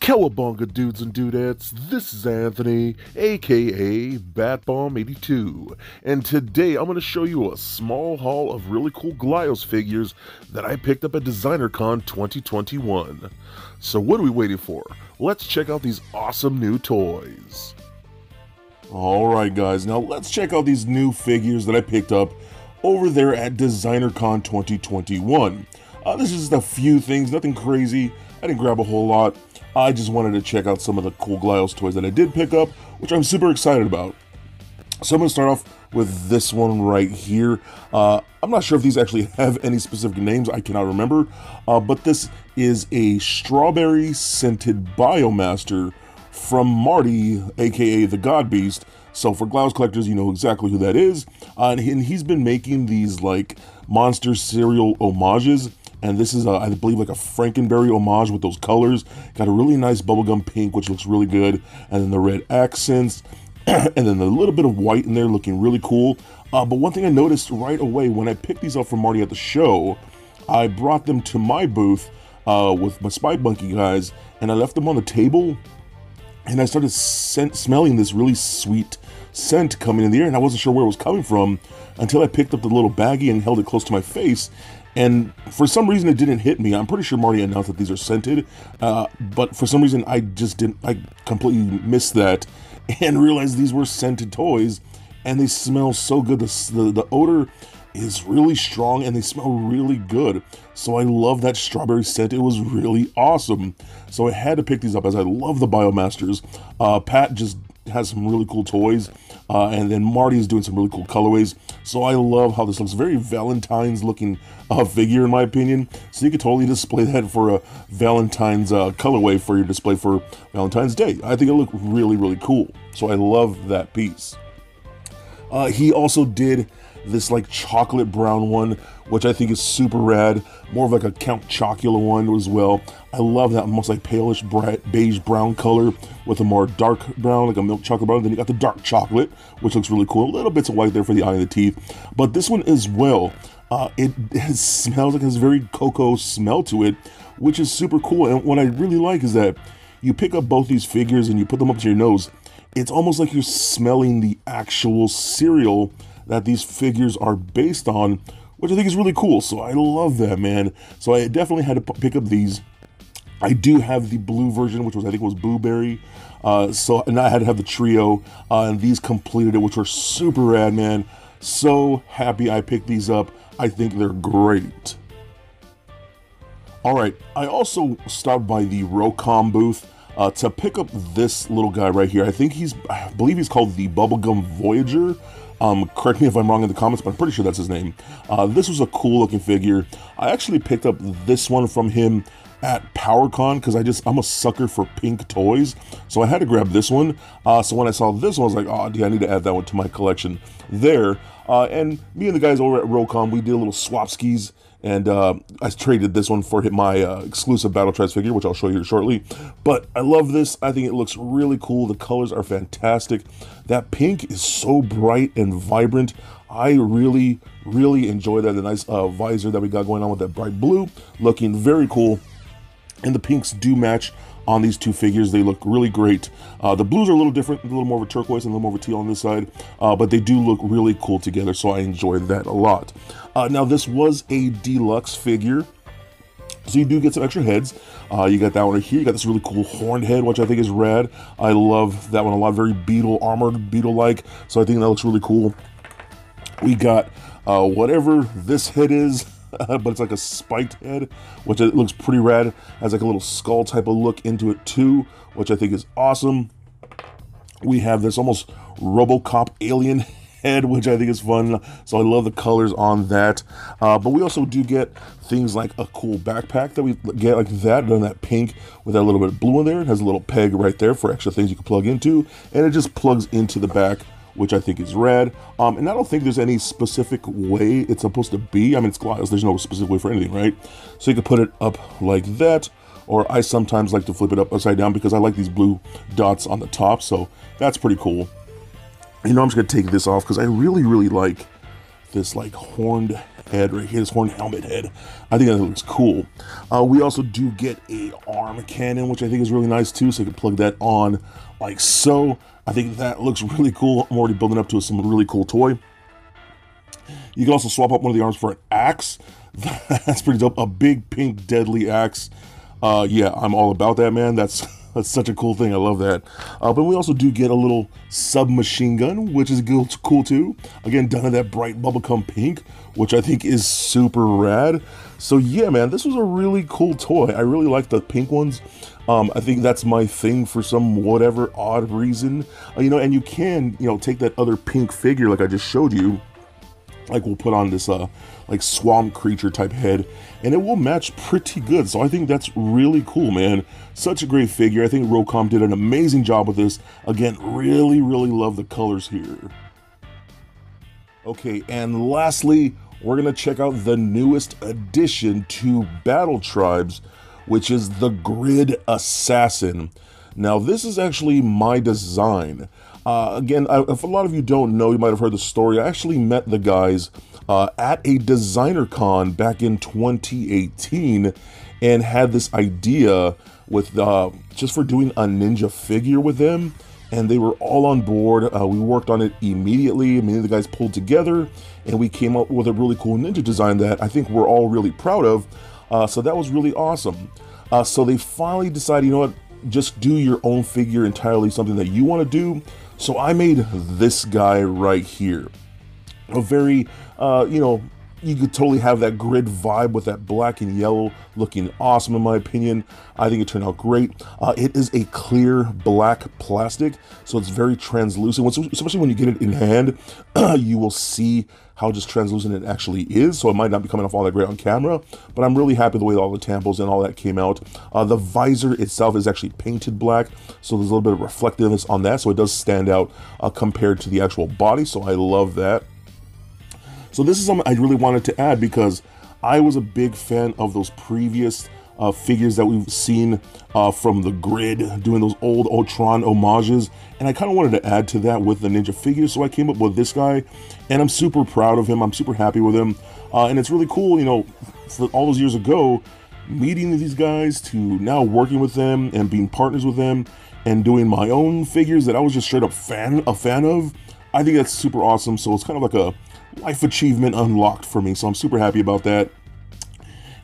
Cowabunga dudes and dudettes, this is Anthony, aka BatBomb82, and today I'm going to show you a small haul of really cool Glyos figures that I picked up at DesignerCon 2021. So what are we waiting for? Let's check out these awesome new toys. Alright guys, now let's check out these new figures that I picked up over there at DesignerCon 2021. This is just a few things, nothing crazy. I didn't grab a whole lot. I just wanted to check out some of the cool Glyos toys that I did pick up, which I'm super excited about. So I'm going to start off with this one right here. I'm not sure if these actually have any specific names, I cannot remember, but this is a strawberry scented BioMaster from Marty, aka the God Beast. So for Glyos collectors, you know exactly who that is, and he's been making these like monster cereal homages. And this is, I believe, like a Frankenberry homage with those colors. Got a really nice bubblegum pink, which looks really good. And then the red accents. And then a little bit of white in there looking really cool. But one thing I noticed right away when I picked these up from Marty at the show, I brought them to my booth with my Spike Monkey guys. And I left them on the table. And I started smelling this really sweet scent coming in the air. And I wasn't sure where it was coming from until I picked up the little baggie and held it close to my face. And for some reason it didn't hit me. I'm pretty sure Marty announced that these are scented, but for some reason I completely missed that and realized these were scented toys, and they smell so good. The odor is really strong and they smell really good. So I love that strawberry scent. It was really awesome. So I had to pick these up as I love the BioMasters. Pat just has some really cool toys, and then Marty is doing some really cool colorways. So I love how this looks. Very Valentine's looking figure in my opinion. So you could totally display that for a Valentine's colorway for your display for Valentine's Day. I think it looked really, really cool. So I love that piece. He also did this like chocolate brown one, which I think is super rad. More of like a Count Chocula one as well. I love that almost like palish beige brown color with a more dark brown, like a milk chocolate brown. Then you got the dark chocolate, which looks really cool. A little bits of white there for the eye and the teeth. But this one as well, it smells like it has a very cocoa smell to it, which is super cool. And what I really like is that you pick up both these figures and you put them up to your nose. It's almost like you're smelling the actual cereal that these figures are based on, which I think is really cool. So I love that, man. So I definitely had to pick up these. I do have the blue version, which was, I think was Blueberry. And I had to have the trio, and these completed it, which were super rad, man. So happy I picked these up. I think they're great. All right, I also stopped by the Rocom booth to pick up this little guy right here. I believe he's called the Bubblegum Voyager. Correct me if I'm wrong in the comments, but I'm pretty sure that's his name. This was a cool looking figure. I actually picked up this one from him at PowerCon because I'm a sucker for pink toys, so I had to grab this one. So when I saw this one, I was like, oh, yeah, I need to add that one to my collection there. And me and the guys over at Rocom, we did a little swap skis, and I traded this one for my exclusive Battle Tribes figure, which I'll show you shortly. But I love this. I think it looks really cool. The colors are fantastic. That pink is so bright and vibrant. I really, really enjoy that. The nice visor that we got going on with that bright blue, looking very cool. And the pinks do match on these two figures. They look really great. The blues are a little different, a little more of a turquoise and a little more of a teal on this side, but they do look really cool together, so I enjoyed that a lot. Now, this was a deluxe figure, so you do get some extra heads. You got that one right here. You got this really cool horned head, which I think is rad. I love that one a lot. Very beetle, armored beetle-like, so I think that looks really cool. We got whatever this head is, but it's like a spiked head, which it looks pretty rad. Has like a little skull type of look into it too, which I think is awesome. We have this almost RoboCop alien head, which I think is fun. So I love the colors on that. But we also do get things like a cool backpack that we get like that, done that pink with that little bit of blue in there. It has a little peg right there for extra things you can plug into, and it just plugs into the back, which I think is rad. And I don't think there's any specific way it's supposed to be. I mean, it's Glyos, there's no specific way for anything, right? So you can put it up like that, or I sometimes like to flip it up upside down because I like these blue dots on the top, so that's pretty cool. You know, I'm just gonna take this off because I really, really like this like horned head right here, this horned helmet head. I think that looks cool. We also do get a arm cannon, which I think is really nice too, so you can plug that on like so. I think that looks really cool. I'm already building up to some really cool toy. You can also swap out one of the arms for an axe. That's pretty dope. A big pink deadly axe. Yeah, I'm all about that, man. That's such a cool thing. I love that. But we also do get a little submachine gun, which is cool too. Again, done in that bright bubblegum pink, which I think is super rad. So yeah, man, this was a really cool toy. I really like the pink ones. I think that's my thing for some whatever odd reason. You know, and you can, you know, take that other pink figure like I just showed you. Like we'll put on this like swamp creature type head, and it will match pretty good. So I think that's really cool, man. Such a great figure. I think Rocom did an amazing job with this. Again, really, really love the colors here. Okay, and lastly, we're gonna check out the newest addition to Battle Tribes, which is the Grid Assassin. Now, this is actually my design. Again, if a lot of you don't know, you might have heard the story. I actually met the guys at a designer con back in 2018 and had this idea with just for doing a ninja figure with them, and they were all on board. We worked on it immediately. Many of the guys pulled together, and we came up with a really cool ninja design that I think we're all really proud of. So that was really awesome. So they finally decided, you know what, just do your own figure entirely, something that you want to do. So I made this guy right here. A very, you know, you could totally have that grid vibe with that black and yellow, looking awesome in my opinion. I think it turned out great. It is a clear black plastic, so it's very translucent. Especially when you get it in hand, you will see how just translucent it actually is. So it might not be coming off all that great on camera, but I'm really happy the way all the temples and all that came out. The visor itself is actually painted black, so there's a little bit of reflectiveness on that, so it does stand out compared to the actual body, so I love that. So this is something I really wanted to add because I was a big fan of those previous figures that we've seen from the Grid, doing those old Ultron homages, and I kind of wanted to add to that with the ninja figures, so I came up with this guy, and I'm super proud of him. I'm super happy with him, and it's really cool, you know, for all those years ago, meeting these guys to now working with them and being partners with them and doing my own figures that I was just straight up a fan of. I think that's super awesome. So it's kind of like a life achievement unlocked for me, so I'm super happy about that.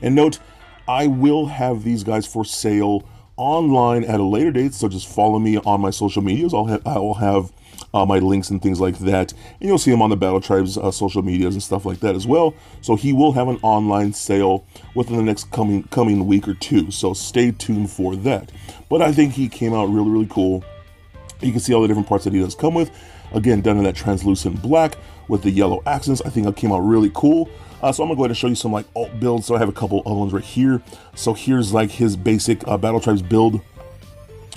And note, I will have these guys for sale online at a later date, so just follow me on my social medias. I will have my links and things like that, and you'll see them on the Battle Tribes social medias and stuff like that as well. So he will have an online sale within the next coming week or two, so stay tuned for that. But I think he came out really, really cool. You can see all the different parts that he does come with. Again, done in that translucent black with the yellow accents. I think it came out really cool. So I'm gonna go ahead and show you some like alt builds. So I have a couple other ones right here. So here's like his basic Battle Tribes build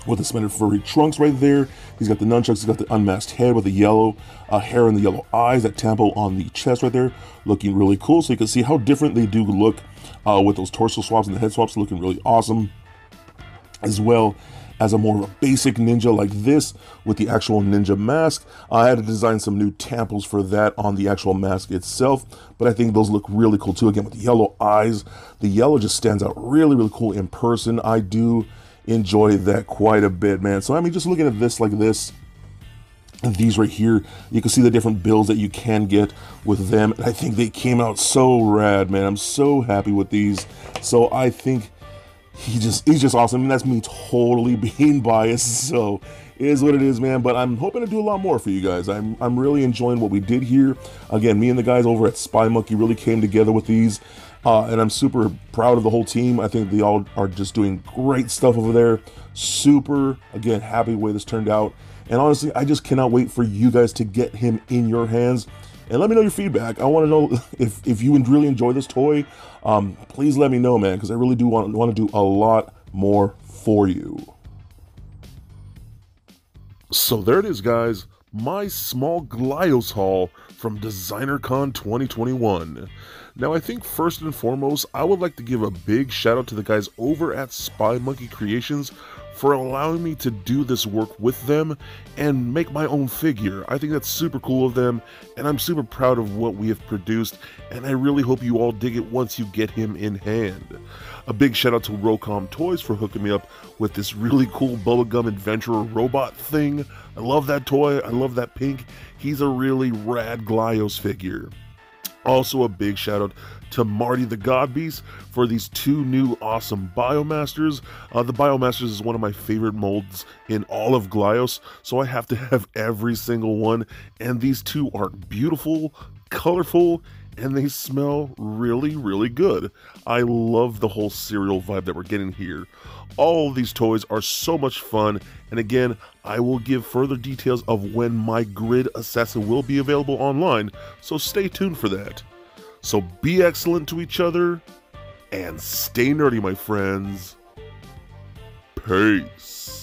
with the suspended furry trunks right there. He's got the nunchucks, he's got the unmasked head with the yellow hair and the yellow eyes, that temple on the chest right there, looking really cool. So you can see how different they do look with those torso swaps and the head swaps, looking really awesome. As well as a more of a basic ninja like this with the actual ninja mask. I had to design some new temples for that on the actual mask itself, but I think those look really cool too. Again, with the yellow eyes, the yellow just stands out really, really cool in person. I do enjoy that quite a bit, man. So I mean, just looking at this like this, these right here, you can see the different builds that you can get with them, and I think they came out so rad, man. I'm so happy with these. So I think he's just awesome. I mean, that's me totally being biased, so it is what it is, man. But I'm hoping to do a lot more for you guys. I'm really enjoying what we did here. Again, me and the guys over at Spy Monkey really came together with these, and I'm super proud of the whole team. I think they all are just doing great stuff over there. Super, again, happy the way this turned out. And honestly, I just cannot wait for you guys to get him in your hands. And let me know your feedback. I want to know if you really enjoy this toy. Please let me know, man, because I really do want to do a lot more for you. So there it is, guys. My small Glyos haul from DesignerCon 2021. Now, I think first and foremost, I would like to give a big shout out to the guys over at Spy Monkey Creations for allowing me to do this work with them and make my own figure. I think that's super cool of them, and I'm super proud of what we have produced, and I really hope you all dig it once you get him in hand. A big shout out to Rocom Toys for hooking me up with this really cool bubblegum adventurer robot thing. I love that toy, I love that pink. He's a really rad Glyos figure. Also a big shout out to Marty the God Beast for these two new awesome BioMasters. The BioMasters is one of my favorite molds in all of Glyos, so I have to have every single one. And these two are beautiful, colorful, and they smell really, really good. I love the whole cereal vibe that we're getting here. All of these toys are so much fun, and again, I will give further details of when my Grid Assassin will be available online, so stay tuned for that. So be excellent to each other, and stay nerdy, my friends. Peace.